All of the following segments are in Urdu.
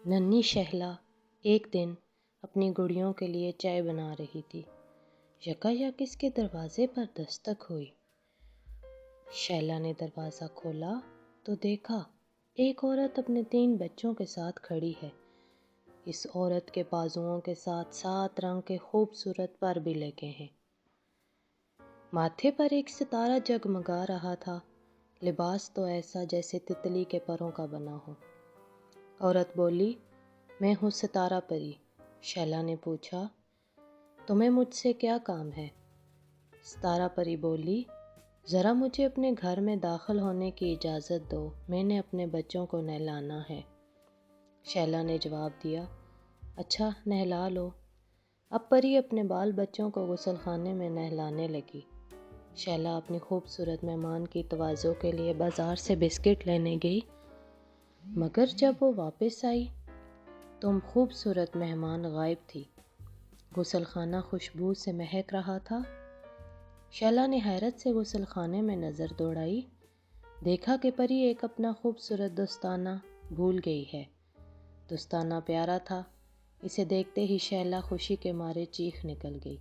ننھی شہلا ایک دن اپنی گڑیوں کے لیے چائے بنا رہی تھی۔ یکایک اس کے دروازے پر دستک ہوئی۔ شہلا نے دروازہ کھولا تو دیکھا ایک عورت اپنے 3 بچوں کے ساتھ کھڑی ہے۔ اس عورت کے بازوؤں کے ساتھ 7 رنگ کے خوبصورت پر بھی لگے ہیں۔ ماتھے پر ایک ستارہ جگمگا رہا تھا۔ لباس تو ایسا جیسے تتلی کے پروں کا بنا ہو۔ عورت بولی، میں ہوں ستارہ پری۔ شہلا نے پوچھا، تمہیں مجھ سے کیا کام ہے؟ ستارہ پری بولی، ذرا مجھے اپنے گھر میں داخل ہونے کی اجازت دو، میں نے اپنے بچوں کو نہلانا ہے۔ شہلا نے جواب دیا، اچھا نہلا لو۔ اب پری اپنے بال بچوں کو غسل خانے میں نہلانے لگی۔ شہلا اپنی خوبصورت مہمان کی تواضع کے لیے بازار سے بسکٹ لینے گئی، مگر جب وہ واپس آئی تو خوبصورت مہمان غائب تھی۔ غسل خانہ خوشبو سے مہک رہا تھا۔ شہلا نے حیرت سے غسل خانے میں نظر دوڑائی، دیکھا کہ پری ایک اپنا خوبصورت دستانہ بھول گئی ہے۔ دستانہ پیارا تھا، اسے دیکھتے ہی شہلا خوشی کے مارے چیخ نکل گئی۔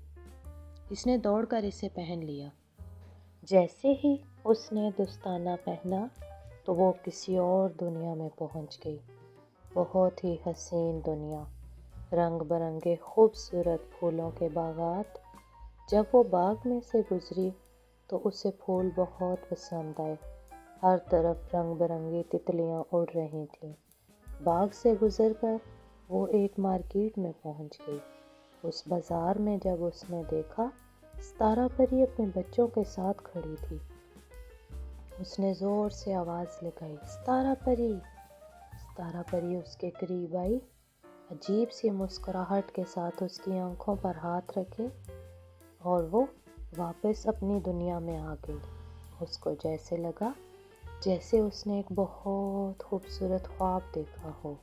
اس نے دوڑ کر اسے پہن لیا۔ جیسے ہی اس نے دستانہ پہنا تو وہ کسی اور دنیا میں پہنچ گئی، بہت ہی حسین دنیا، رنگ برنگے خوبصورت پھولوں کے باغات۔ جب وہ باغ میں سے گزری تو اسے پھول بہت پسند آئے، ہر طرف رنگ برنگی تتلیاں اڑ رہی تھیں۔ باغ سے گزر کر وہ ایک مارکیٹ میں پہنچ گئی۔ اس بازار میں جب اس نے دیکھا ستارہ پری اپنے بچوں کے ساتھ کھڑی تھی، اس نے زور سے آواز لگائی، ستارہ پری! ستارہ پری اس کے قریب آئی، عجیب سی مسکراہٹ کے ساتھ اس کی آنکھوں پر ہاتھ رکھے اور وہ واپس اپنی دنیا میں آ گئی۔ اس کو جیسے لگا جیسے اس نے ایک بہت خوبصورت خواب دیکھا ہو۔